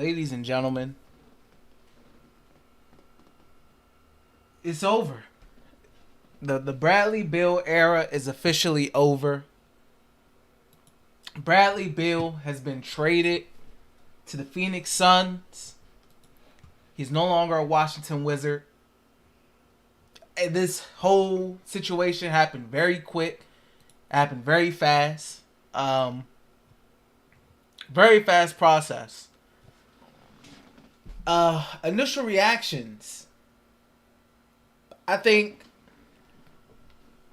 ladies and gentlemen, it's over. The Bradley Beal era is officially over. Bradley Beal has been traded to the Phoenix Suns. He's no longer a Washington Wizard. And this whole situation happened very quick. Happened very fast. Very fast process. Initial reactions. I think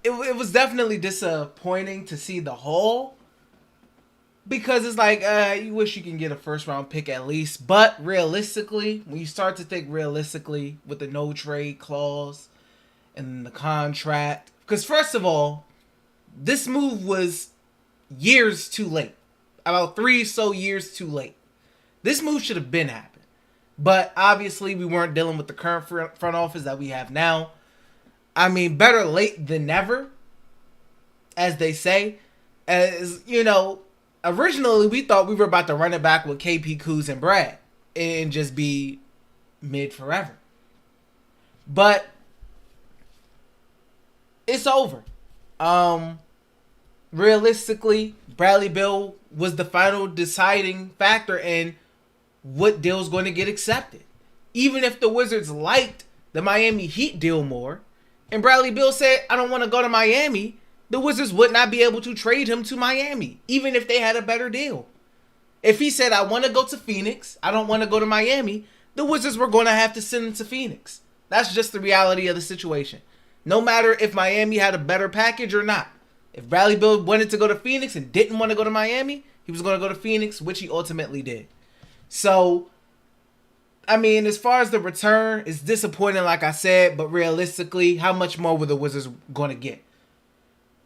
it was definitely disappointing to see the haul. Because it's like, you wish you can get a first round pick at least. But realistically, when you start to think realistically with the no trade clause and the contract. Because first of all, this move was years too late. About 3 years too late. This move should have been happened. But obviously we weren't dealing with the current front office that we have now. I mean, better late than never, as they say. As you know, originally we thought we were about to run it back with KP, Kuz, and Brad and just be mid forever. But it's over. Realistically, Bradley Beal was the final deciding factor in what deal's going to get accepted. Even if the Wizards liked the Miami Heat deal more, and Bradley Beal said, I don't want to go to Miami, the Wizards would not be able to trade him to Miami, even if they had a better deal. If he said, I want to go to Phoenix, I don't want to go to Miami, the Wizards were going to have to send him to Phoenix. That's just the reality of the situation. No matter if Miami had a better package or not. If Bradley Beal wanted to go to Phoenix and didn't want to go to Miami, he was going to go to Phoenix, which he ultimately did. So, I mean, as far as the return, it's disappointing, like I said, but realistically, how much more were the Wizards going to get?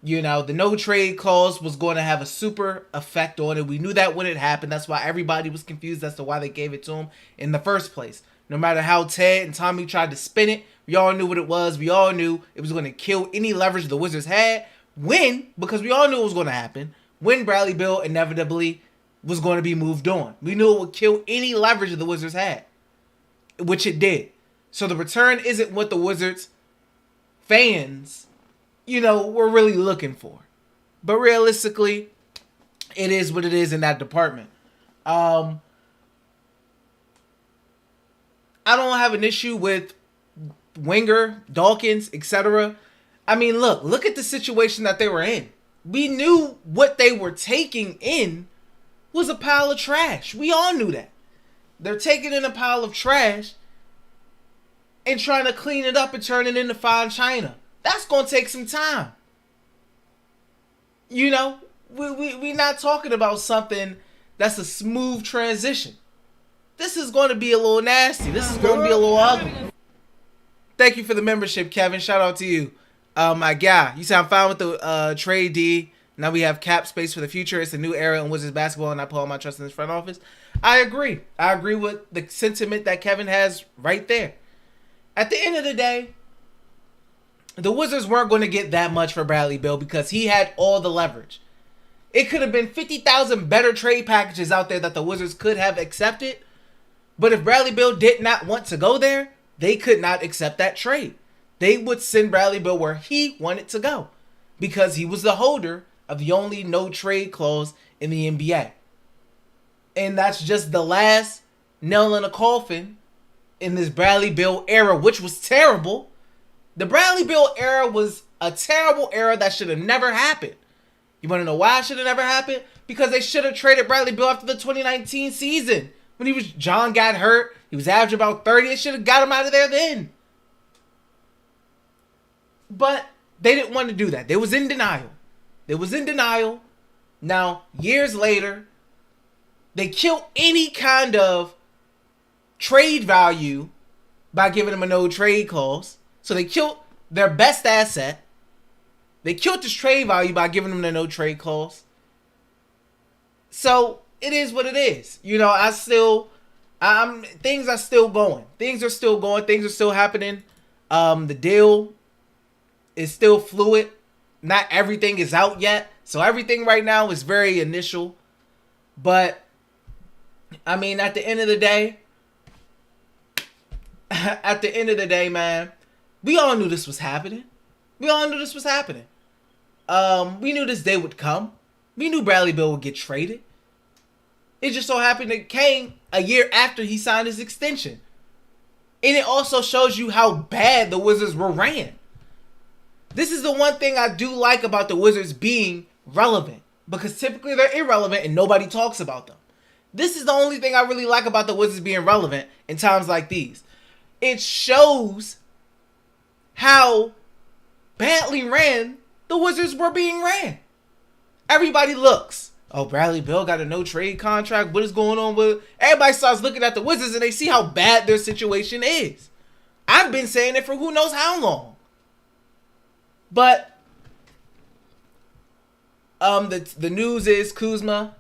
You know, the no trade clause was going to have a super effect on it. We knew that when it happened. That's why everybody was confused as to why they gave it to him in the first place. No matter how Ted and Tommy tried to spin it, we all knew what it was. We all knew it was going to kill any leverage the Wizards had. Because we all knew it was going to happen, when Bradley Beal inevitably was going to be moved on. We knew it would kill any leverage the Wizards had, which it did. So the return isn't what the Wizards fans, were really looking for. But realistically, it is what it is in that department. I don't have an issue with Winger, Dawkins, etc. I mean, look at the situation that they were in. We knew what they were taking in was a pile of trash. We all knew that. They're taking in a pile of trash and trying to clean it up and turn it into fine china. That's going to take some time. We're not talking about something that's a smooth transition. This is going to be a little nasty. This is going to be a little ugly. Thank you for the membership, Kevin. Shout out to you. My guy, you sound fine with the trade D. Now we have cap space for the future. It's a new era in Wizards basketball, and I put all my trust in this front office. I agree. I agree with the sentiment that Kevin has right there. At the end of the day, the Wizards weren't going to get that much for Bradley Beal because he had all the leverage. It could have been 50,000 better trade packages out there that the Wizards could have accepted. But if Bradley Beal did not want to go there, they could not accept that trade. They would send Bradley Beal where he wanted to go because he was the holder of the only no trade clause in the NBA. And that's just the last nail in a coffin in this Bradley Beal era, which was terrible. The Bradley Beal era was a terrible era that should have never happened. You want to know why it should have never happened? Because they should have traded Bradley Beal after the 2019 season. When John got hurt, he was averaging about 30. It should have got him out of there then. But they didn't want to do that. They was in denial. Now, years later, they killed any kind of trade value by giving them a no trade clause. So they killed their best asset. They killed this trade value by giving them the no trade clause. So it is what it is. Things are still going. Things are still happening. The deal is still fluid. Not everything is out yet. So everything right now is very initial. But I mean, at the end of the day, man, we all knew this was happening. We all knew this was happening. We knew this day would come. We knew Bradley Beal would get traded. It just so happened it came a year after he signed his extension. And it also shows you how bad the Wizards were ran. This is the one thing I do like about the Wizards being relevant. Because typically they're irrelevant and nobody talks about them. This is the only thing I really like about the Wizards being relevant in times like these. It shows how badly ran the Wizards were being ran. Everybody looks, oh, Bradley Beal got a no trade contract. What is going on with it? Everybody starts looking at the Wizards and they see how bad their situation is. I've been saying it for who knows how long. But the news is Kuzma,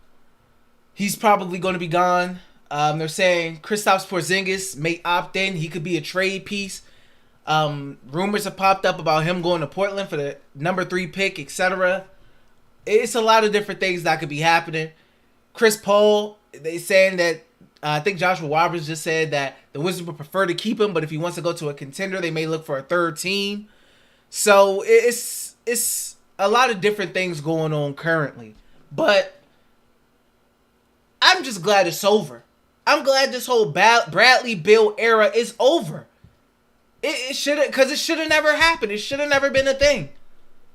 he's probably going to be gone. They're saying Kristaps Porzingis may opt in. He could be a trade piece. Rumors have popped up about him going to Portland for the number 3 pick, etc. It's a lot of different things that could be happening. Chris Paul, they saying that I think Joshua Roberts just said that the Wizards would prefer to keep him, but if he wants to go to a contender, they may look for a third team. So it's a lot of different things going on currently. But I'm just glad it's over. I'm glad this whole Bradley Beal era is over. It should have, because it should have never happened. It should have never been a thing.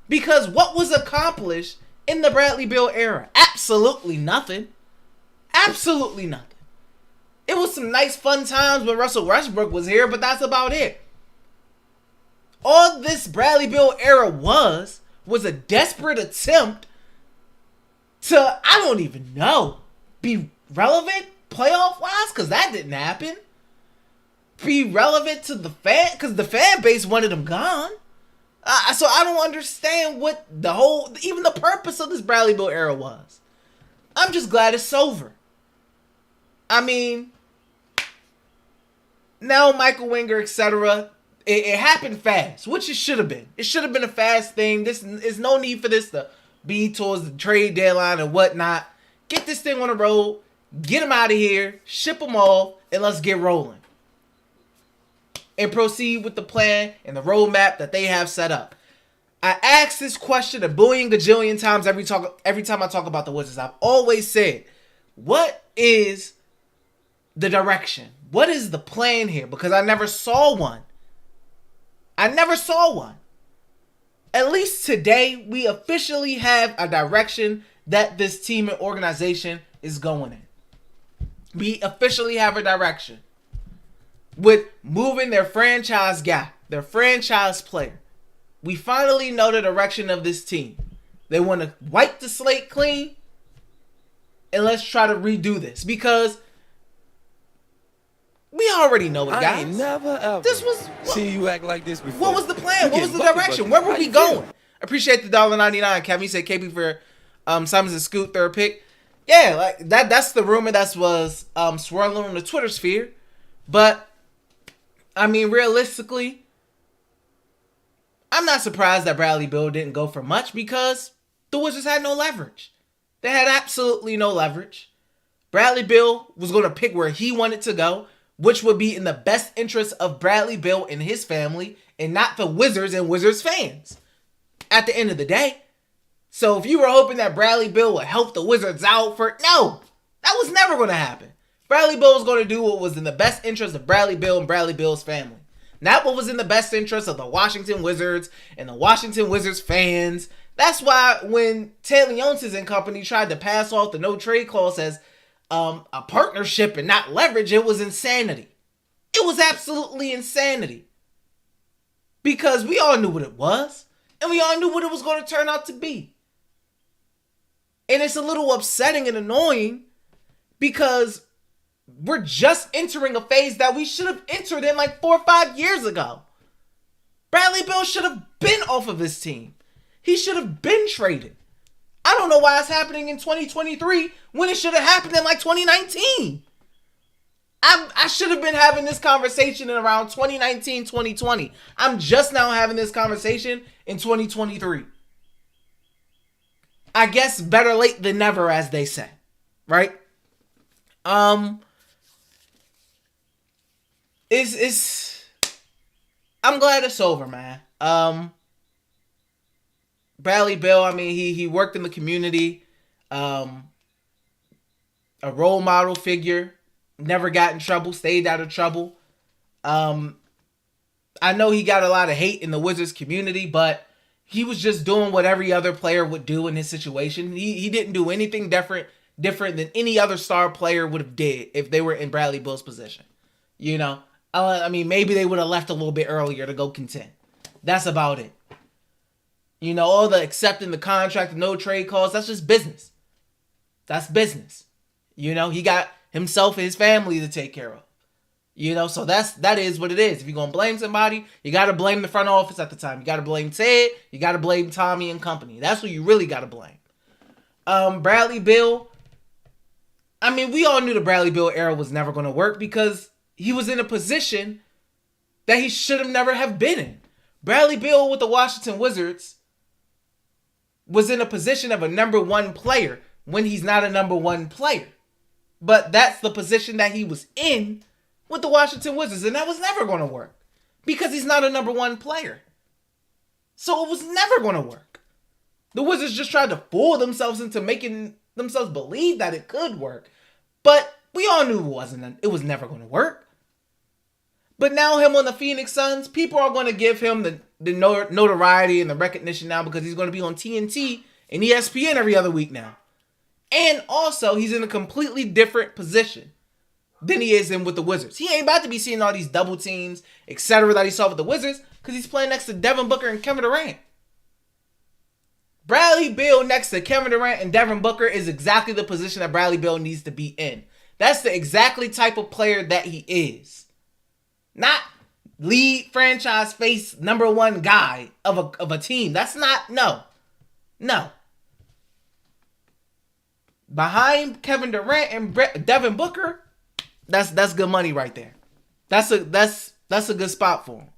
Because what was accomplished in the Bradley Beal era? Absolutely nothing. Absolutely nothing. It was some nice fun times when Russell Westbrook was here, but that's about it. All this Bradley Beal era was a desperate attempt to, I don't even know, be relevant playoff-wise, because that didn't happen. Be relevant to the fan, because the fan base wanted him gone. So I don't understand what even the purpose of this Bradley Beal era was. I'm just glad it's over. I mean, now Michael Winger, etc. It happened fast, which it should have been. It should have been a fast thing. This is no need for this to be towards the trade deadline and whatnot. Get this thing on the road, get him out of here, ship him off, and let's get rolling. And proceed with the plan and the roadmap that they have set up. I asked this question a billion gajillion times every time I talk about the Wizards. I've always said, what is the direction? What is the plan here? Because I never saw one. At least today, we officially have a direction that this team and organization is going in. We officially have a direction. With moving their franchise guy, their franchise player. We finally know the direction of this team. They want to wipe the slate clean. And let's try to redo this. Because we already know it, guys. I ain't never ever this was see you act like this before. What was the plan? What was the direction? Where were we going? Appreciate the $1.99, Kevin. You said KP for Simons and Scoot third pick. Yeah, like that's the rumor that was swirling on the Twitter sphere. But I mean, realistically, I'm not surprised that Bradley Beal didn't go for much because the Wizards had no leverage. They had absolutely no leverage. Bradley Beal was going to pick where he wanted to go, which would be in the best interest of Bradley Beal and his family, and not the Wizards and Wizards fans. At the end of the day. So if you were hoping that Bradley Beal would help the Wizards out no, that was never going to happen. Bradley Beal was going to do what was in the best interest of Bradley Beal and Bradley Beal's family. Not what was in the best interest of the Washington Wizards and the Washington Wizards fans. That's why when Ted Leonsis and company tried to pass off the no trade clause as a partnership and not leverage, it was insanity. It was absolutely insanity. Because we all knew what it was. And we all knew what it was going to turn out to be. And it's a little upsetting and annoying because we're just entering a phase that we should have entered in like 4 or 5 years ago. Bradley Beal should have been off of this team. He should have been traded. I don't know why it's happening in 2023 when it should have happened in like 2019. I should have been having this conversation in around 2019, 2020. I'm just now having this conversation in 2023. I guess better late than never, as they say. Right? Um, it's I'm glad it's over, man. Bradley Beal, I mean, he worked in the community, um, a role model figure, never got in trouble, stayed out of trouble. Um, I know he got a lot of hate in the Wizards community, but he was just doing what every other player would do in his situation. He didn't do anything different than any other star player would have did if they were in Bradley Beal's position. You know, I mean, maybe they would have left a little bit earlier to go contend. That's about it. You know, all the accepting the contract, no trade calls, that's just business. That's business. You know, he got himself and his family to take care of. You know, so that is what it is. If you're gonna blame somebody, you gotta blame the front office at the time. You gotta blame Ted, you gotta blame Tommy and company. That's who you really gotta blame. Bradley Beal. I mean, we all knew the Bradley Beal era was never gonna work because he was in a position that he should have never have been in. Bradley Beal with the Washington Wizards was in a position of a number one player when he's not a number one player. But that's the position that he was in with the Washington Wizards, and that was never going to work because he's not a number one player. So it was never going to work. The Wizards just tried to fool themselves into making themselves believe that it could work, but we all knew it was never going to work. But now him on the Phoenix Suns, people are going to give him the notoriety and the recognition now because he's going to be on TNT and ESPN every other week now. And also, he's in a completely different position than he is in with the Wizards. He ain't about to be seeing all these double teams, etc. that he saw with the Wizards because he's playing next to Devin Booker and Kevin Durant. Bradley Beal next to Kevin Durant and Devin Booker is exactly the position that Bradley Beal needs to be in. That's the exactly type of player that he is. Not lead franchise face number one guy of a team. That's not, no. Behind Kevin Durant and Devin Booker, that's good money right there. That's a good spot for him.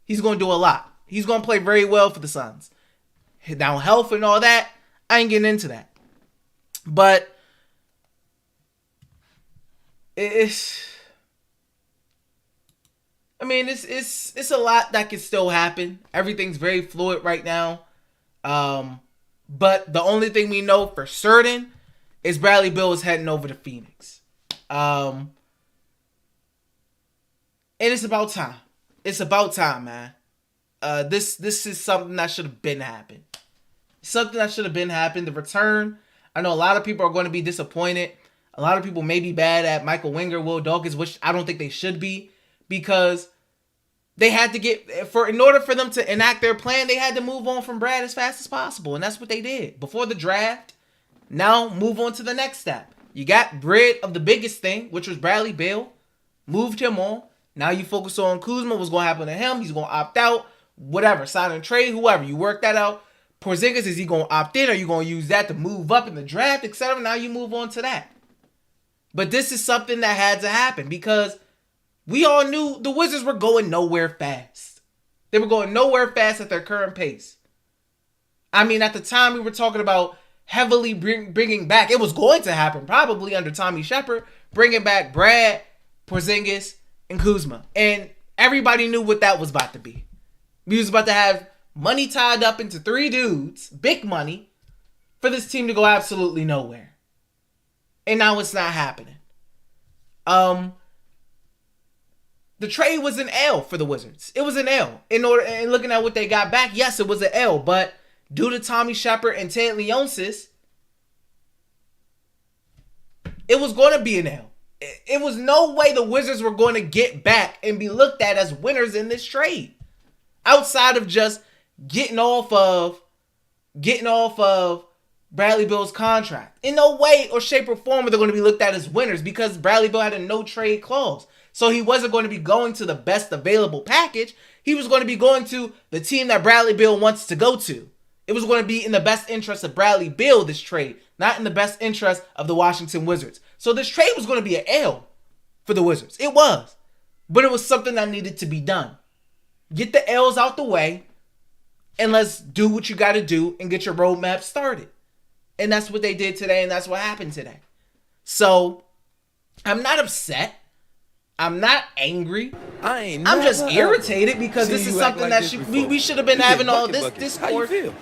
He's going to do a lot. He's going to play very well for the Suns. Now, health and all that, I ain't getting into that. But it's a lot that can still happen. Everything's very fluid right now. But the only thing we know for certain is Bradley Beal is heading over to Phoenix. And it's about time. It's about time, man. This is something that should have been happened. Something that should have been happened. The return. I know a lot of people are going to be disappointed. A lot of people may be bad at Michael Winger, Will Dawkins, which I don't think they should be, because they had to in order for them to enact their plan, they had to move on from Brad as fast as possible, and that's what they did before the draft. Now move on to the next step. You got rid of the biggest thing, which was Bradley Beal, moved him on. Now you focus on Kuzma. What's going to happen to him? He's going to opt out. Whatever, sign and trade, whoever. You work that out. Porzingis, is he going to opt in? Are you going to use that to move up in the draft, etc.? Now you move on to that. But this is something that had to happen because we all knew the Wizards were going nowhere fast. They were going nowhere fast at their current pace. I mean, at the time we were talking about heavily bringing back, it was going to happen probably under Tommy Shepard, bringing back Brad, Porzingis, and Kuzma. And everybody knew what that was about to be. We was about to have money tied up into three dudes, big money, for this team to go absolutely nowhere. And now it's not happening. The trade was an L for the Wizards. It was an L. And looking at what they got back, yes, it was an L. But due to Tommy Shepard and Ted Leonsis, it was going to be an L. It was no way the Wizards were going to get back and be looked at as winners in this trade. Outside of just getting off of Bradley Beal's contract. In no way or shape or form are they going to be looked at as winners because Bradley Beal had a no trade clause. So he wasn't going to be going to the best available package. He was going to be going to the team that Bradley Beal wants to go to. It was going to be in the best interest of Bradley Beal, this trade, not in the best interest of the Washington Wizards. So this trade was going to be an L for the Wizards. It was. But it was something that needed to be done. Get the L's out the way, and let's do what you got to do and get your roadmap started. And that's what they did today, and that's what happened today. So, I'm not upset. I'm not angry. I ain't I'm just never, irritated because seen this is you act something like that this we before. should have been You having getting all bucket this buckets. How you discourse feel?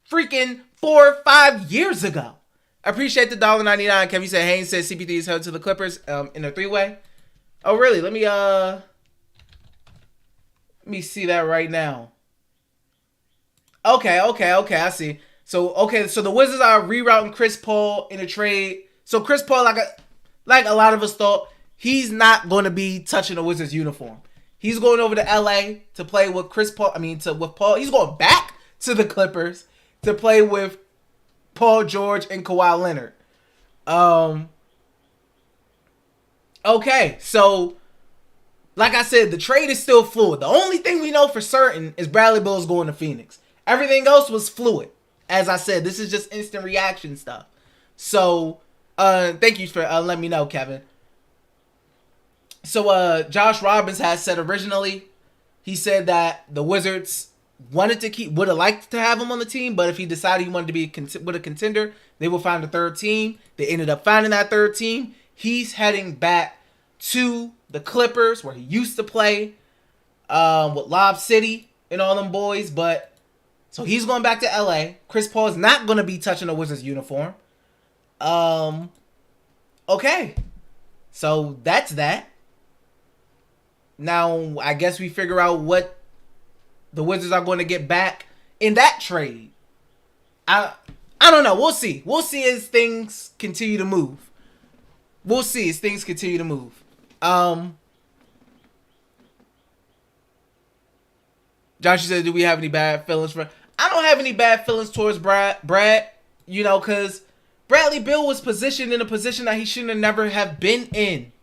freaking 4 or 5 years ago. I appreciate the $1.99. Kevin said Haynes said CP3 is held to the Clippers in a 3-way. Oh really? Let me see that right now. Okay, I see. So the Wizards are rerouting Chris Paul in a trade. So Chris Paul, like a lot of us thought, he's not going to be touching the Wizards uniform. He's going over to LA to play with Chris Paul. With Paul. He's going back to the Clippers to play with Paul George and Kawhi Leonard. Okay, so like I said, the trade is still fluid. The only thing we know for certain is Bradley Beal's going to Phoenix. Everything else was fluid. As I said, this is just instant reaction stuff. So, thank you for letting me know, Kevin. So, Josh Robbins has said originally, he said that the Wizards would have liked to have him on the team, but if he decided he wanted to be with a contender, they will find a third team. They ended up finding that third team. He's heading back to the Clippers, where he used to play with Lob City and all them boys, but so he's going back to LA. Chris Paul is not going to be touching the Wizards uniform. Okay. So that's that. Now, I guess we figure out what the Wizards are going to get back in that trade. I don't know. We'll see. We'll see as things continue to move. Josh said, do we have any bad feelings for... I don't have any bad feelings towards Brad, because Bradley Beal was positioned in a position that he shouldn't have never have been in.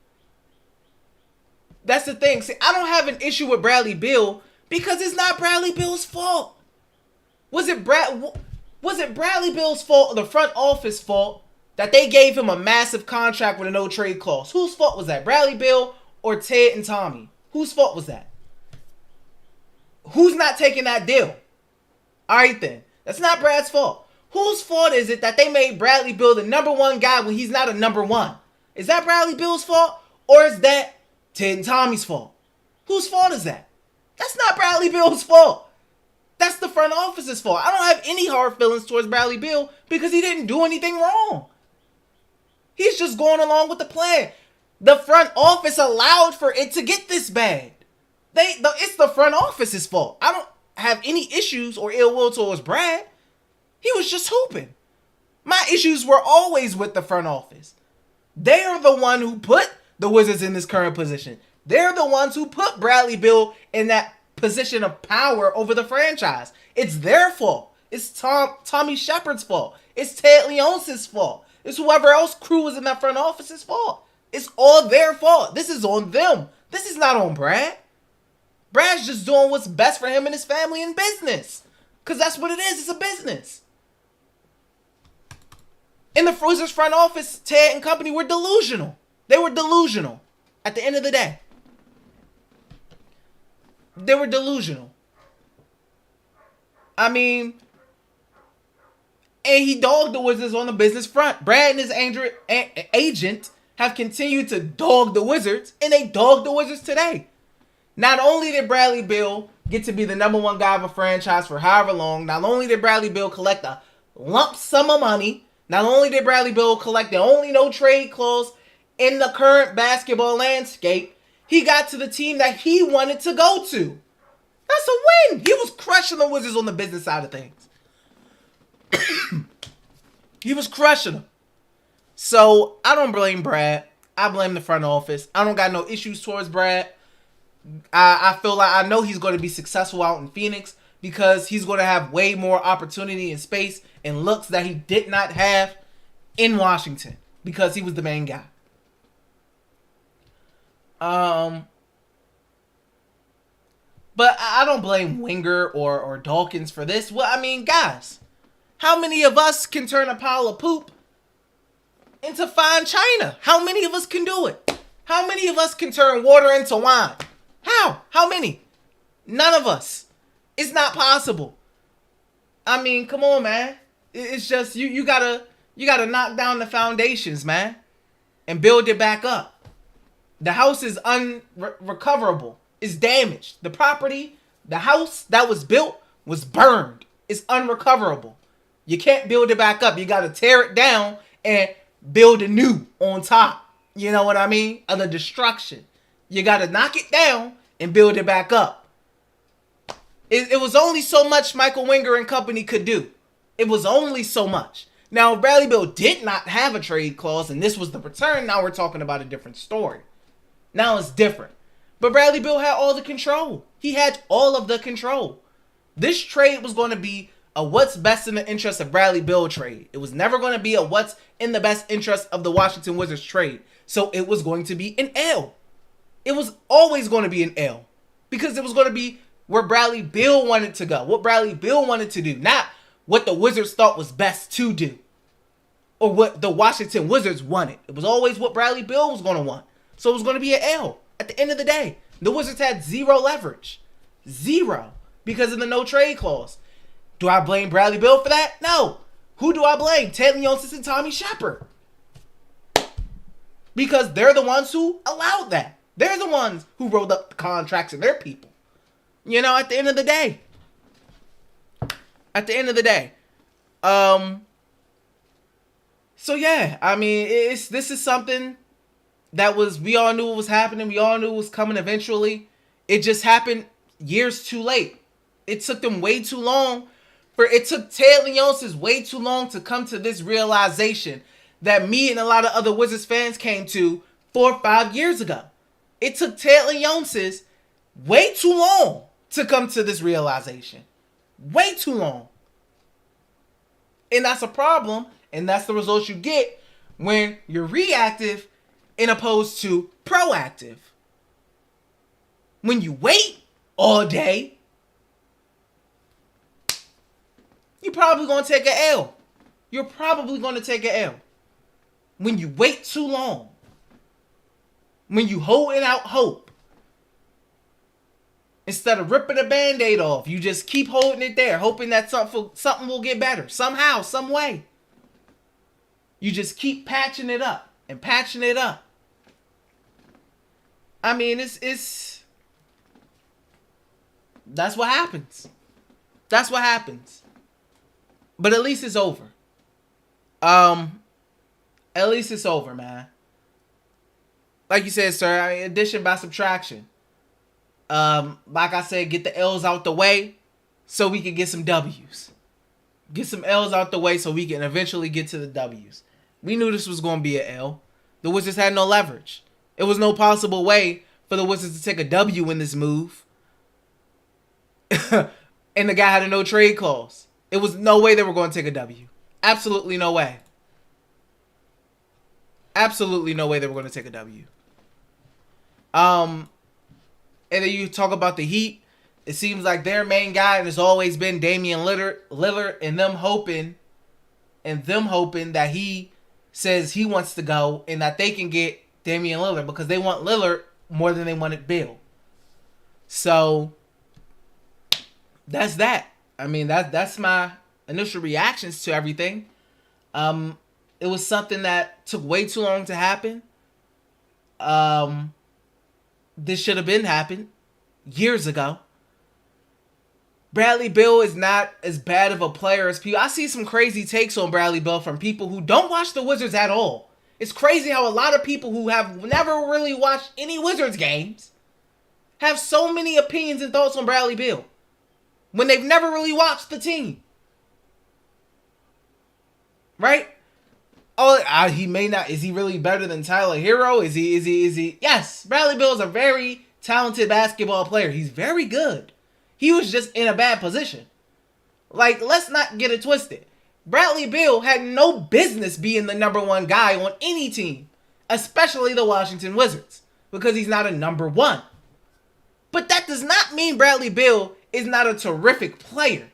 That's the thing. See, I don't have an issue with Bradley Beal because it's not Bradley Beal's fault. Was it Bradley Beal's fault or the front office fault that they gave him a massive contract with a no trade clause? Whose fault was that? Bradley Beal or Ted and Tommy? Whose fault was that? Who's not taking that deal? All right, then. That's not Brad's fault. Whose fault is it that they made Bradley Beal the number one guy when he's not a number one? Is that Bradley Beal's fault? Or is that Ted and Tommy's fault? Whose fault is that? That's not Bradley Beal's fault. That's the front office's fault. I don't have any hard feelings towards Bradley Beal because he didn't do anything wrong. He's just going along with the plan. The front office allowed for it to get this bad. It's the front office's fault. I don't have any issues or ill will towards Brad. He was just hooping. My issues were always with the front office. They're the one who put the Wizards in this current position. They're the ones who put Bradley Beal in that position of power over the franchise. It's their fault. It's Tommy Shepard's fault. It's Ted Leonsis' fault. It's whoever else crew was in that front office's fault. It's all their fault. This is on them. This is not on Brad. Brad's just doing what's best for him and his family and business. Because that's what it is. It's a business. In the Wizards front office, Ted and company were delusional. They were delusional. At the end of the day. They were delusional. I mean, and he dogged the Wizards on the business front. Brad and his agent have continued to dog the Wizards, and they dog the Wizards today. Not only did Bradley Beal get to be the number one guy of a franchise for however long, not only did Bradley Beal collect a lump sum of money, not only did Bradley Beal collect the only no trade clause in the current basketball landscape, he got to the team that he wanted to go to. That's a win. He was crushing the Wizards on the business side of things. He was crushing them. So, I don't blame Brad. I blame the front office. I don't got no issues towards Brad. I feel like I know he's going to be successful out in Phoenix because he's going to have way more opportunity and space and looks that he did not have in Washington because he was the main guy. But I don't blame Winger or Dawkins for this. Well, I mean, guys, how many of us can turn a pile of poop into fine china? How many of us can do it? How many of us can turn water into wine? How? How many? None of us. It's not possible. I mean, come on, man. It's just you gotta knock down the foundations, man, and build it back up. The house is unrecoverable. It's damaged. The property, the house that was built was burned. It's unrecoverable. You can't build it back up. You got to tear it down and build a new on top. You know what I mean? Of the destruction. You got to knock it down and build it back up. It was only so much Michael Winger and company could do. It was only so much. Now, if Bradley Beal did not have a trade clause and this was the return, now we're talking about a different story. Now it's different. But Bradley Beal had all the control. He had all of the control. This trade was going to be a what's best in the interest of Bradley Beal trade. It was never going to be a what's in the best interest of the Washington Wizards trade. So it was going to be an L. It was always going to be an L. Because it was going to be where Bradley Beal wanted to go. What Bradley Beal wanted to do. Not what the Wizards thought was best to do. Or what the Washington Wizards wanted. It was always what Bradley Beal was going to want. So it was going to be an L. At the end of the day, the Wizards had zero leverage. Zero. Because of the no trade clause. Do I blame Bradley Beal for that? No. Who do I blame? Ted Leonsis and Tommy Shepard. Because they're the ones who allowed that. They're the ones who rolled up the contracts of their people. You know, at the end of the day. At the end of the day. So yeah, I mean, this is something that we all knew it was happening. We all knew it was coming eventually. It just happened years too late. It took them way too long. It took Ted Leonsis way too long to come to this realization that me and a lot of other Wizards fans came to 4 or 5 years ago. It took Ted Leonsis way too long to come to this realization. Way too long. And that's a problem. And that's the results you get when you're reactive in opposed to proactive. When you wait all day, you're probably going to take an L. You're probably going to take an L. When you wait too long. When you holding out hope. Instead of ripping a Band-Aid off, you just keep holding it there, hoping that something will get better. Somehow, some way. You just keep patching it up and patching it up. I mean, it's that's what happens. That's what happens. But at least it's over. At least it's over, man. Like you said, sir, addition by subtraction. Like I said, get the L's out the way so we can get some W's. Get some L's out the way so we can eventually get to the W's. We knew this was going to be an L. The Wizards had no leverage. It was no possible way for the Wizards to take a W in this move. And the guy had a no trade clause. It was no way they were going to take a W. Absolutely no way. Absolutely no way they were going to take a W. And then you talk about the Heat. It seems like their main guy has always been Damian Lillard, and them hoping that he says he wants to go and that they can get Damian Lillard because they want Lillard more than they wanted Beal. So that's that. I mean, that's my initial reactions to everything. It was something that took way too long to happen. This should have been happened years ago. Bradley Beal is not as bad of a player as people. I see some crazy takes on Bradley Beal from people who don't watch the Wizards at all. It's crazy how a lot of people who have never really watched any Wizards games have so many opinions and thoughts on Bradley Beal when they've never really watched the team. Right? Oh, he may not. Is he really better than Tyler Hero? Is he? Yes, Bradley Beal is a very talented basketball player. He's very good. He was just in a bad position. Like, let's not get it twisted. Bradley Beal had no business being the number one guy on any team, especially the Washington Wizards, because he's not a number one. But that does not mean Bradley Beal is not a terrific player.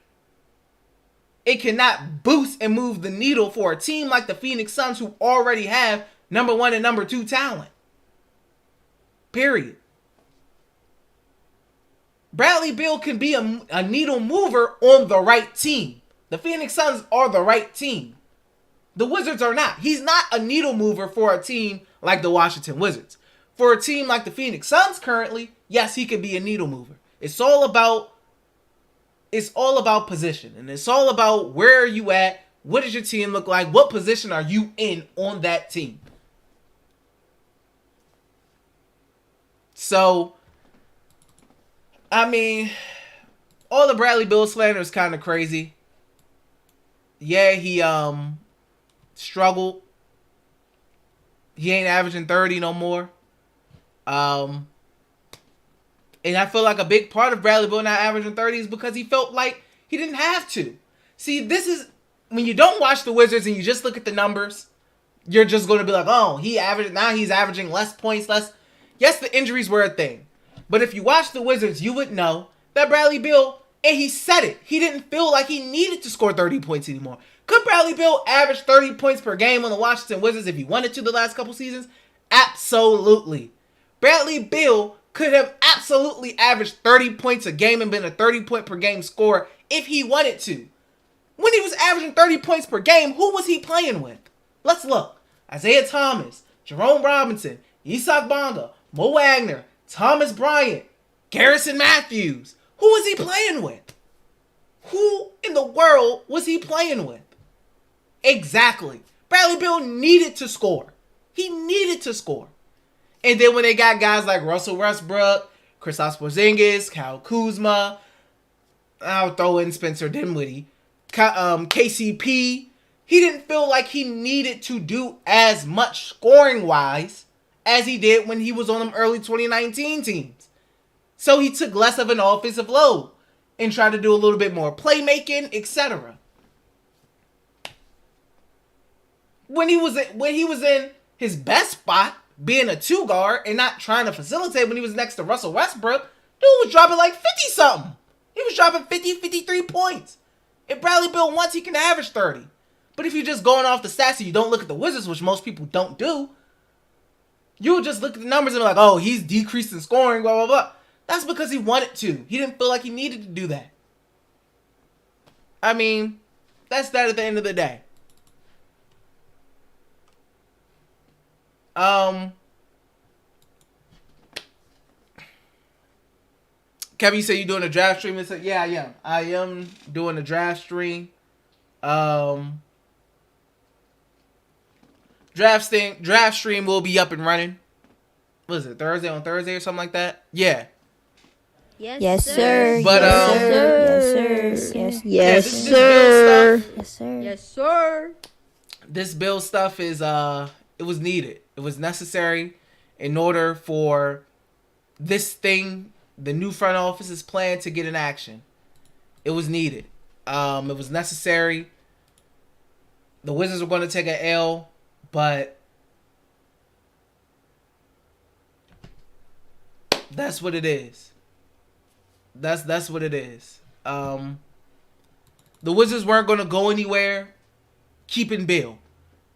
It cannot boost and move the needle for a team like the Phoenix Suns who already have number one and number two talent. Period. Bradley Beal can be a needle mover on the right team. The Phoenix Suns are the right team. The Wizards are not. He's not a needle mover for a team like the Washington Wizards. for a team like the Phoenix Suns currently, yes, he could be a needle mover. It's all about position, and it's all about where are you at, what does your team look like, what position are you in on that team. So, I mean, all the Bradley Beal slander is kind of crazy. Yeah, he struggled. He ain't averaging 30 no more. And I feel like a big part of Bradley Beal not averaging 30 is because he felt like he didn't have to. See, this is when you don't watch the Wizards and you just look at the numbers, you're just going to be like, oh, he's averaging less points, less. Yes, the injuries were a thing. But if you watch the Wizards, you would know that Bradley Beal, and he said it, he didn't feel like he needed to score 30 points anymore. Could Bradley Beal average 30 points per game on the Washington Wizards if he wanted to the last couple seasons? Absolutely. Bradley Beal could have absolutely averaged 30 points a game and been a 30-point per game scorer if he wanted to. When he was averaging 30 points per game, who was he playing with? Let's look. Isaiah Thomas, Jerome Robinson, Isak Bonga, Mo Wagner, Thomas Bryant, Garrison Matthews. Who was he playing with? Who in the world was he playing with? Exactly. Bradley Beal needed to score. He needed to score. And then when they got guys like Russell Westbrook, Kristaps Porzingis, Kyle Kuzma, I'll throw in Spencer Dinwiddie, KCP, he didn't feel like he needed to do as much scoring-wise as he did when he was on them early 2019 teams. So he took less of an offensive load and tried to do a little bit more playmaking, etc. When he was in his best spot, being a 2-guard and not trying to facilitate when he was next to Russell Westbrook, dude was dropping like 50-something. He was dropping 50, 53 points. If Bradley Beal wants, he can average 30. But if you're just going off the stats and you don't look at the Wizards, which most people don't do, you'll just look at the numbers and be like, oh, he's decreased in scoring, blah, blah, blah. That's because he wanted to. He didn't feel like he needed to do that. I mean, that's that at the end of the day. Kevin, you said you're doing a draft stream. It's like, yeah, I am. I am doing a draft stream. Draft stream will be up and running. What is it, Thursday or something like that? Yeah. Yes, sir. But Yes, sir. Yes, sir. This Beal stuff is it was needed. It was necessary in order for this thing, the new front office's plan, to get in action. It was needed. It was necessary. The Wizards were going to take an L, but that's what it is. That's what it is. The Wizards weren't going to go anywhere keeping Beal.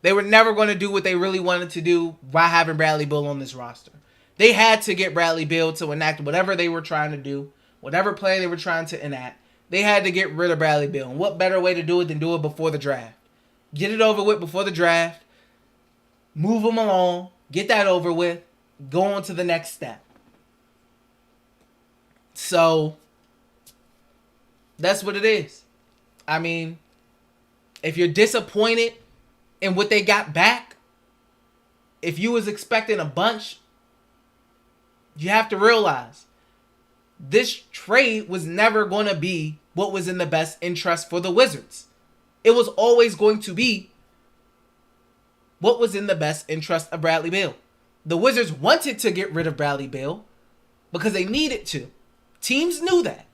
They were never going to do what they really wanted to do by having Bradley Beal on this roster. They had to get Bradley Beal to enact whatever they were trying to do, whatever plan they were trying to enact. They had to get rid of Bradley Beal. And what better way to do it than do it before the draft? Get it over with before the draft. Move him along. Get that over with. Go on to the next step. So, that's what it is. I mean, if you're disappointed in what they got back, if you was expecting a bunch, you have to realize this trade was never going to be what was in the best interest for the Wizards. It was always going to be what was in the best interest of Bradley Beal. The Wizards wanted to get rid of Bradley Beal because they needed to. Teams knew that.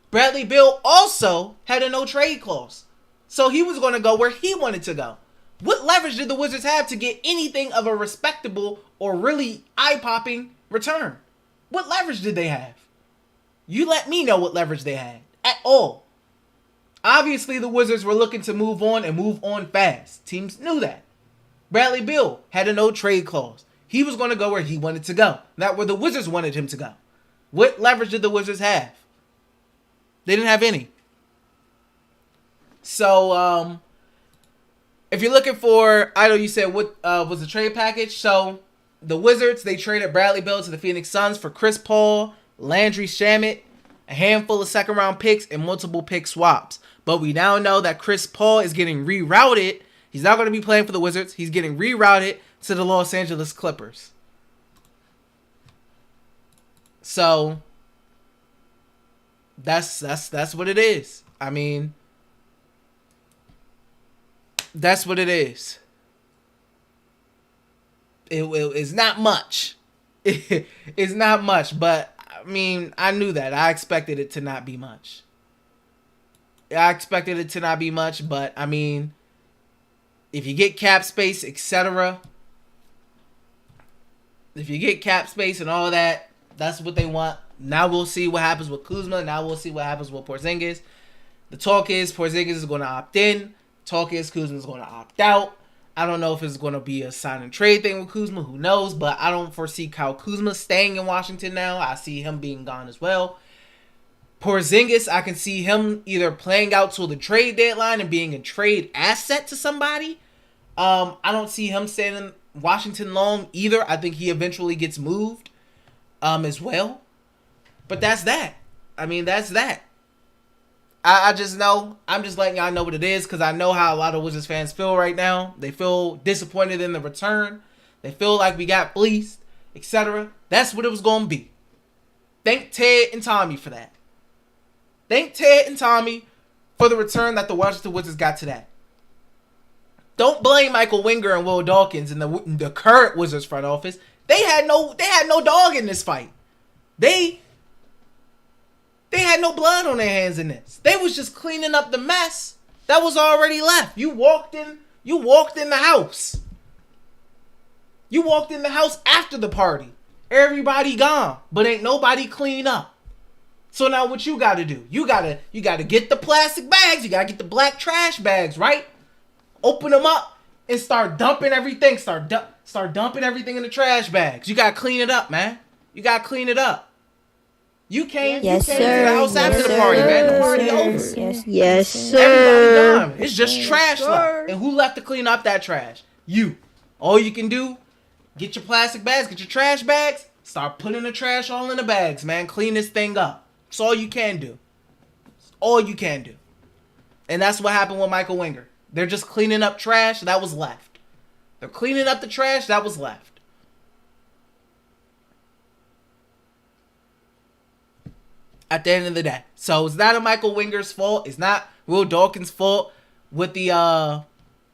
Bradley Beal also had a no-trade clause. So he was going to go where he wanted to go. What leverage did the Wizards have to get anything of a respectable or really eye-popping return? What leverage did they have? You let me know what leverage they had. At all. Obviously, the Wizards were looking to move on and move on fast. Teams knew that. Bradley Beal had a no-trade clause. He was going to go where he wanted to go. Not where the Wizards wanted him to go. What leverage did the Wizards have? They didn't have any. So, if you're looking for, I know you said what was the trade package. So, the Wizards, they traded Bradley Beal to the Phoenix Suns for Chris Paul, Landry Shamet, a handful of second-round picks, and multiple pick swaps. But we now know that Chris Paul is getting rerouted. He's not going to be playing for the Wizards. He's getting rerouted to the Los Angeles Clippers. So that's what it is. I mean, that's what it is. It's not much. It's not much, but I mean, I knew that. I expected it to not be much. But I mean, if you get cap space, etc. If you get cap space and all that, that's what they want. Now we'll see what happens with Kuzma. Now we'll see what happens with Porzingis. The talk is Porzingis is going to opt in. Talk is Kuzma is going to opt out. I don't know if it's going to be a sign and trade thing with Kuzma. Who knows? But I don't foresee Kyle Kuzma staying in Washington now. I see him being gone as well. Porzingis, I can see him either playing out till the trade deadline and being a trade asset to somebody. I don't see him staying in Washington long either. I think he eventually gets moved as well. But that's that. I mean, that's that. I just know. I'm just letting y'all know what it is because I know how a lot of Wizards fans feel right now. They feel disappointed in the return. They feel like we got fleeced, etc. That's what it was going to be. Thank Ted and Tommy for that. Thank Ted and Tommy for the return that the Washington Wizards got today. Don't blame Michael Winger and Will Dawkins in the current Wizards front office. They had no dog in this fight. They had no blood on their hands in this. They was just cleaning up the mess that was already left. You walked in the house. You walked in the house after the party. Everybody gone, but ain't nobody clean up. So now what you gotta do? You gotta get the plastic bags. You gotta get the black trash bags, right? Open them up and start dumping everything. Start dumping everything in the trash bags. You gotta clean it up, man. You gotta clean it up. You came to the house after the party, man. The party over. Yes, sir. Everybody gone. It's just trash left. And who left to clean up that trash? You. All you can do, get your plastic bags, get your trash bags, start putting the trash all in the bags, man. Clean this thing up. That's all you can do. That's all you can do. And that's what happened with Michael Winger. They're just cleaning up trash that was left. They're cleaning up the trash that was left. At the end of the day. So it's not a Michael Winger's fault. It's not Will Dawkins' fault with the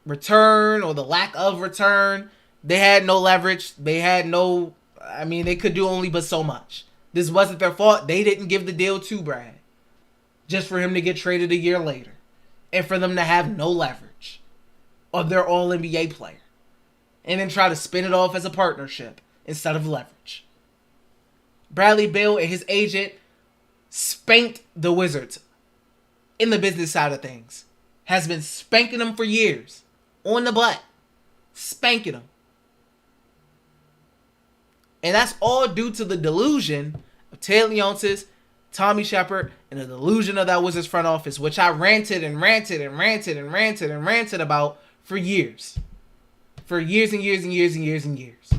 return or the lack of return. They had no leverage. They could do only but so much. This wasn't their fault. They didn't give the deal to Brad. Just for him to get traded a year later. And for them to have no leverage of their All-NBA player. And then try to spin it off as a partnership instead of leverage. Bradley Beal and his agent spanked the Wizards in the business side of things. Has been spanking them for years. On the butt. Spanking them. And that's all due to the delusion of Ted Leonsis, Tommy Shepard, and the delusion of that Wizards front office, which I ranted about for years. For years and years and years and years and years.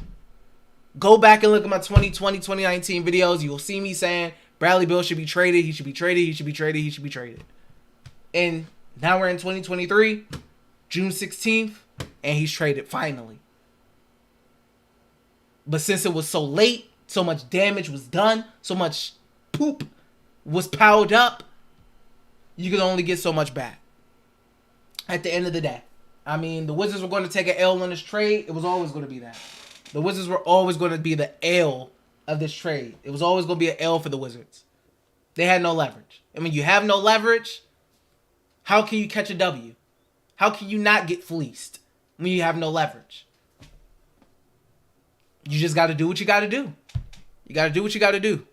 Go back and look at my 2020, 2019 videos. You will see me saying Bradley Beal should be traded. He should be traded. He should be traded. He should be traded. And now we're in 2023, June 16th, and he's traded finally. But since it was so late, so much damage was done, so much poop was piled up, you could only get so much back. At the end of the day. I mean, the Wizards were going to take an L on this trade. It was always going to be that. The Wizards were always going to be the L of this trade. It was always going to be an L for the Wizards. They had no leverage. And when you have no leverage, how can you catch a W? How can you not get fleeced when you have no leverage? You just got to do what you got to do. You got to do what you got to do.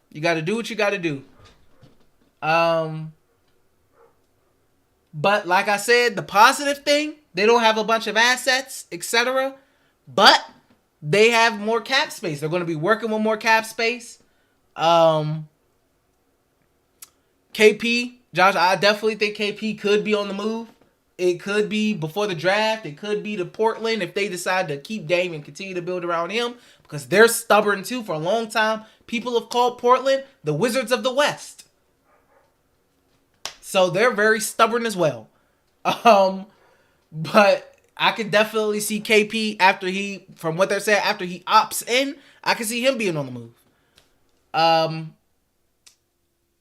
You got to do what you got to do. But like I said, the positive thing, they don't have a bunch of assets, etc. But they have more cap space. They're going to be working with more cap space. KP, Josh, I definitely think KP could be on the move. It could be before the draft. It could be to Portland if they decide to keep Dame and continue to build around him, because they're stubborn too. For a long time, people have called Portland the Wizards of the West. So they're very stubborn as well. But I could definitely see KP from what they're saying, after he opts in, I can see him being on the move.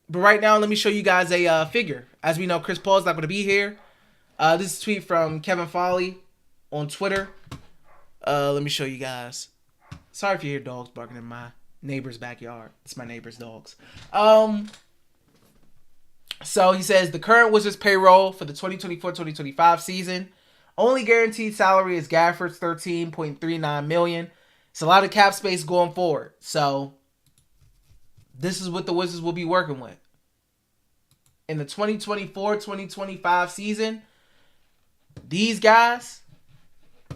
But right now, let me show you guys a figure. As we know, Chris Paul's not going to be here. This is a tweet from Kevin Foley on Twitter. Let me show you guys. Sorry if you hear dogs barking in my neighbor's backyard. It's my neighbor's dogs. So he says the current Wizards payroll for the 2024-2025 season, only guaranteed salary is Gafford's $13.39 million. It's a lot of cap space going forward. So this is what the Wizards will be working with. In the 2024-2025 season, these guys,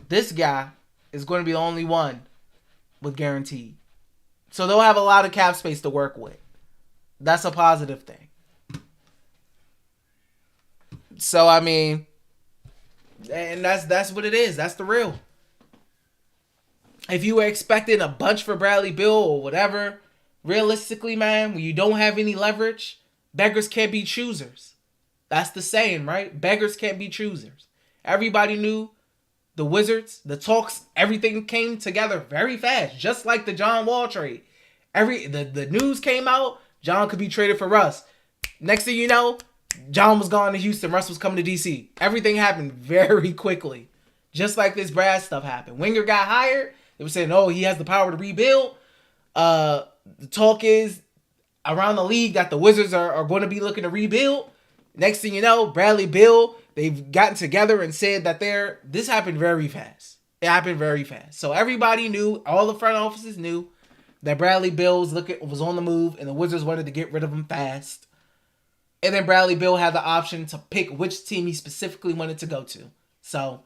this guy is going to be the only one with guaranteed. So they'll have a lot of cap space to work with. That's a positive thing. So, I mean, and that's what it is. That's the real. If you were expecting a bunch for Bradley Beal or whatever, realistically, man, when you don't have any leverage, beggars can't be choosers. That's the saying, right? Beggars can't be choosers. Everybody knew the Wizards, the talks, everything came together very fast, just like the John Wall trade. The news came out, John could be traded for Russ. Next thing you know, John was gone to Houston, Russ was coming to DC. Everything happened very quickly. Just like this Brad stuff happened. Winger got hired. They were saying, oh, he has the power to rebuild. The talk is around the league that the Wizards are going to be looking to rebuild. Next thing you know, Bradley Beal, they've gotten together and said that this happened very fast. It happened very fast. So everybody knew, all the front offices knew that Bradley Beal was on the move and the Wizards wanted to get rid of him fast. And then Bradley Beal had the option to pick which team he specifically wanted to go to. So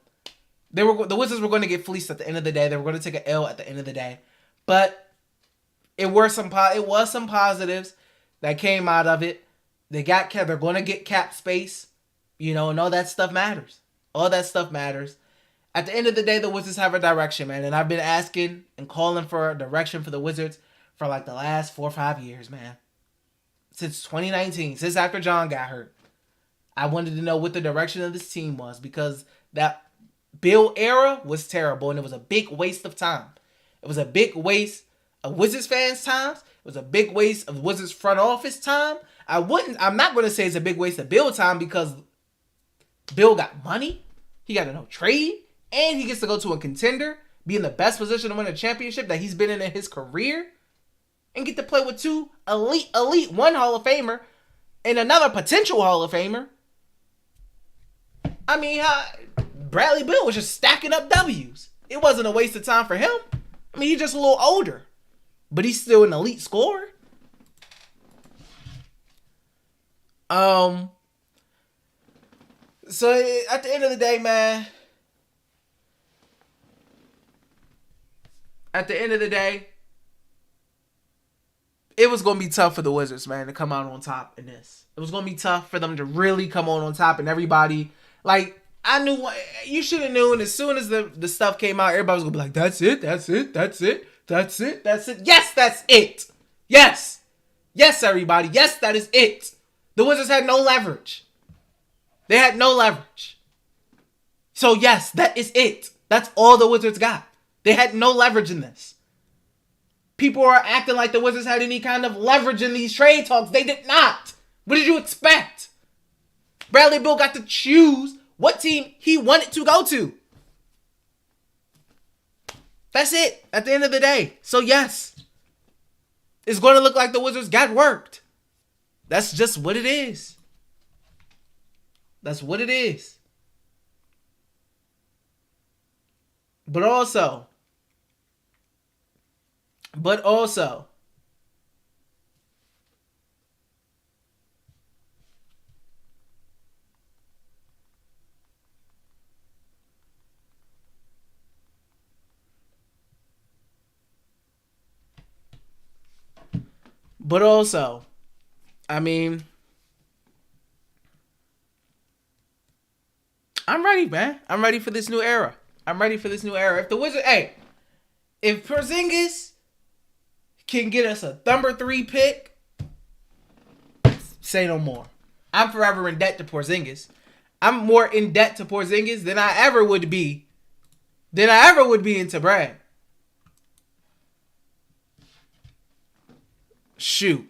the Wizards were going to get fleeced at the end of the day. They were going to take an L at the end of the day. But it was some positives that came out of it. They're going to get cap space, and all that stuff matters. All that stuff matters. At the end of the day, the Wizards have a direction, man. And I've been asking and calling for a direction for the Wizards for like the last 4 or 5 years, man. Since 2019, since after John got hurt. I wanted to know what the direction of this team was, because that Bill era was terrible and it was a big waste of time. It was a big waste of Wizards fans' time. It was a big waste of Wizards front office time. I'm not going to say it's a big waste of Bill time, because Bill got money. He got a no trade. And he gets to go to a contender, be in the best position to win a championship that he's been in his career, and get to play with two elite, one Hall of Famer and another potential Hall of Famer. I mean, Bradley Beal was just stacking up W's. It wasn't a waste of time for him. I mean, he's just a little older, but he's still an elite scorer. So at the end of the day, man, it was going to be tough for the Wizards, man, to come out on top in this. It was going to be tough for them to really come on top, and everybody, like, I knew, you should have known as soon as the stuff came out, everybody was going to be like, that's it. Yes, that's it. Yes, everybody. Yes, that is it. The Wizards had no leverage. They had no leverage. So, yes, that is it. That's all the Wizards got. They had no leverage in this. People are acting like the Wizards had any kind of leverage in these trade talks. They did not. What did you expect? Bradley Beal got to choose what team he wanted to go to. That's it at the end of the day. So, yes, it's going to look like the Wizards got worked. That's just what it is. That's what it is. But also, I mean, I'm ready, man. I'm ready for this new era. If the Wizards, if Porzingis can get us a number 3 pick, say no more. I'm forever in debt to Porzingis. I'm more in debt to Porzingis than I ever would be into Brad. Shoot.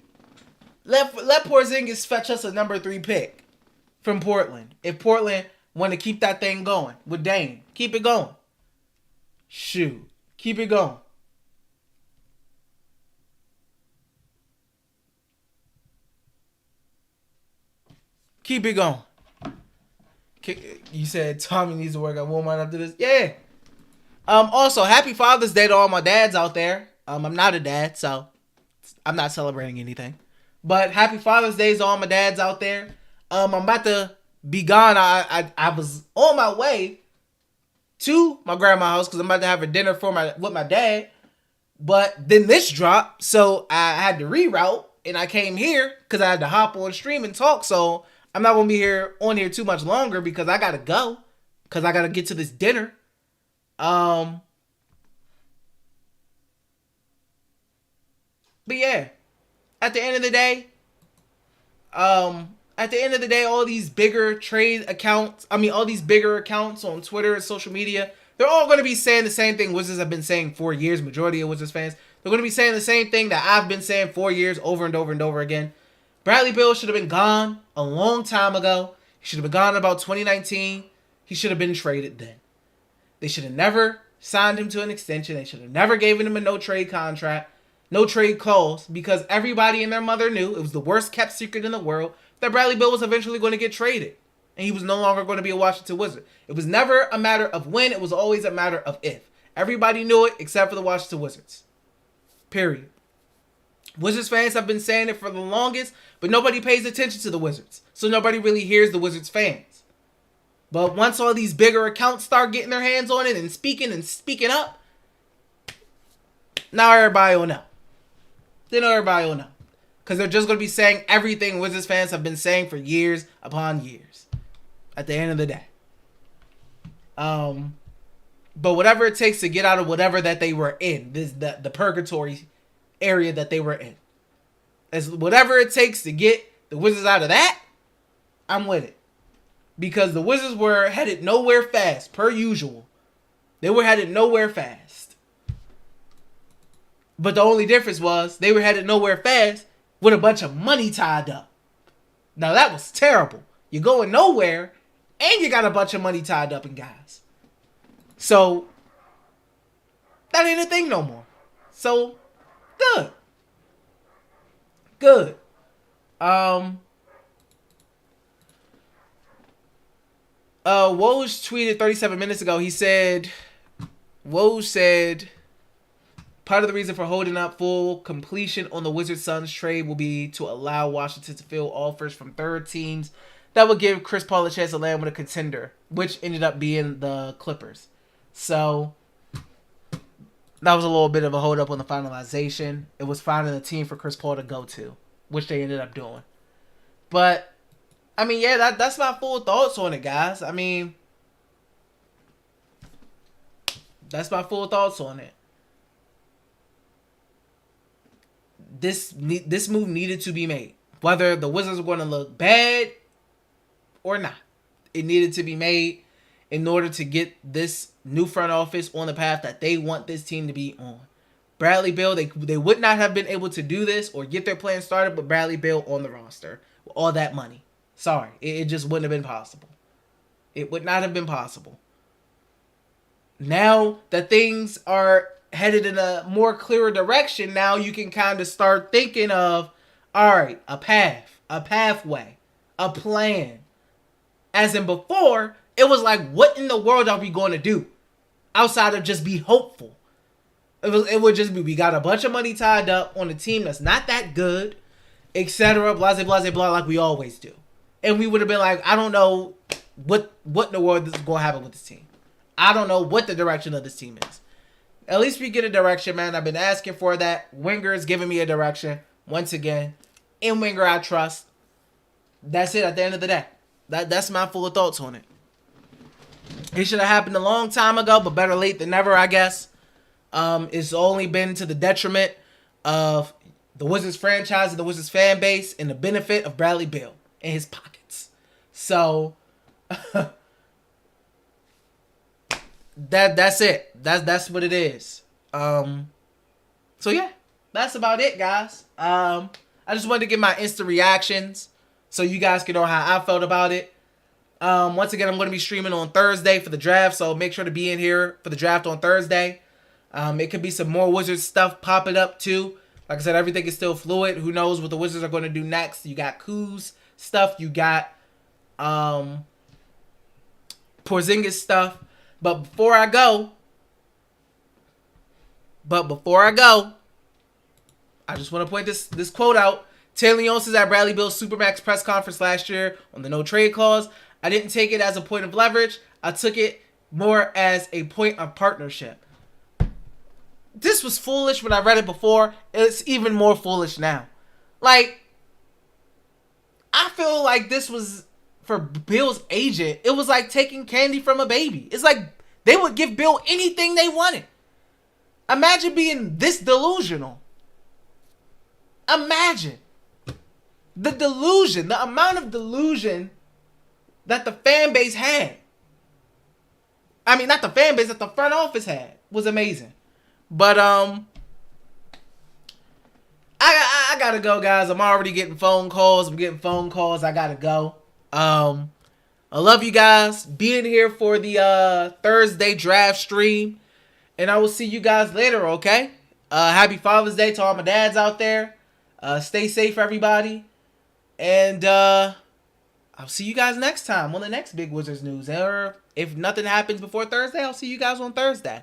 Let Porzingis fetch us a number 3 pick from Portland. If Portland want to keep that thing going with Dame, keep it going. Shoot. Keep it going. Keep it going. You said Tommy needs to work on Walmart after this? Yeah. Also, happy Father's Day to all my dads out there. I'm not a dad, so I'm not celebrating anything. But happy Father's Day to all my dads out there. I'm about to be gone. I was on my way to my grandma's house because I'm about to have a dinner with my dad. But then this dropped, so I had to reroute, and I came here because I had to hop on stream and talk. So I'm not gonna be on here too much longer because I gotta go because I gotta get to this dinner. But yeah, at the end of the day, all these bigger accounts on Twitter and social media, they're all going to be saying the same thing Wizards have been saying for years. Majority of Wizards fans, they're going to be saying the same thing that I've been saying for years over and over and over again. Bradley Beal should have been gone a long time ago. He should have been gone about 2019. He should have been traded then. They should have never signed him to an extension. They should have never given him a no-trade contract, no trade clause, because everybody and their mother knew, it was the worst kept secret in the world, that Bradley Beal was eventually going to get traded. And he was no longer going to be a Washington Wizard. It was never a matter of when, it was always a matter of if. Everybody knew it except for the Washington Wizards. Period. Wizards fans have been saying it for the longest, but nobody pays attention to the Wizards. So nobody really hears the Wizards fans. But once all these bigger accounts start getting their hands on it and speaking up, now everybody will know. Then everybody will know. Because they're just going to be saying everything Wizards fans have been saying for years upon years. At the end of the day. But whatever it takes to get out of whatever that they were in, the purgatory area that they were in. As whatever it takes to get the Wizards out of that, I'm with it. Because the Wizards were headed nowhere fast, per usual. They were headed nowhere fast. But the only difference was they were headed nowhere fast with a bunch of money tied up. Now that was terrible. You're going nowhere and you got a bunch of money tied up in guys. So that ain't a thing no more. So good. Woj tweeted 37 minutes ago. Woj said, part of the reason for holding up full completion on the Wizards Suns trade will be to allow Washington to fill offers from third teams that would give Chris Paul a chance to land with a contender, which ended up being the Clippers. So that was a little bit of a hold up on the finalization. It was finding a team for Chris Paul to go to, which they ended up doing. But I mean, yeah, that's my full thoughts on it, guys. I mean, that's my full thoughts on it. This move needed to be made. Whether the Wizards were going to look bad or not, it needed to be made in order to get this new front office on the path that they want this team to be on. Bradley Beal, they would not have been able to do this or get their plan started with Bradley Beal on the roster with all that money. Sorry, it just wouldn't have been possible. It would not have been possible. Now that things are headed in a more clearer direction, now you can kind of start thinking of, all right, a path, a pathway, a plan. As in before, it was like, what in the world are we going to do outside of just be hopeful? It would just be, we got a bunch of money tied up on a team that's not that good, etc., blah, blah, blah, like we always do. And we would have been like, I don't know what in the world is going to happen with this team. I don't know what the direction of this team is. At least we get a direction, man. I've been asking for that. Wenger is giving me a direction once again. In Wenger, I trust. That's it at the end of the day. That's my full thoughts on it. It should have happened a long time ago, but better late than never, I guess. It's only been to the detriment of the Wizards franchise and the Wizards fan base and the benefit of Bradley Beal and his pockets. So that's it. That's what it is. So yeah, that's about it, guys. I just wanted to give my instant reactions so you guys can know how I felt about it. Once again, I'm going to be streaming on Thursday for the draft, so make sure to be in here for the draft on Thursday. It could be some more Wizards stuff popping up too. Like I said, everything is still fluid. Who knows what the Wizards are going to do next? You got Kuz stuff. You got Porzingis stuff. But before I go, I just want to point this quote out. Taylor Leon says at Bradley Beal's Supermax press conference last year on the no trade clause, I didn't take it as a point of leverage. I took it more as a point of partnership. This was foolish when I read it before. It's even more foolish now. Like, I feel like this was, for Bill's agent, it was like taking candy from a baby. It's like they would give Bill anything they wanted. Imagine being this delusional. Imagine the delusion, the amount of delusion that the fan base had. I mean, not the fan base, that the front office had was amazing. But I gotta go, guys. I'm already getting phone calls. I gotta go. I love you guys being here for the Thursday draft stream, and I will see you guys later. Okay. Happy Father's Day to all my dads out there. Stay safe, everybody, and I'll see you guys next time on the next Big Wizards news. Or if nothing happens before Thursday, I'll see you guys on Thursday.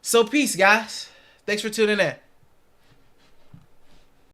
So peace, guys. Thanks for tuning in.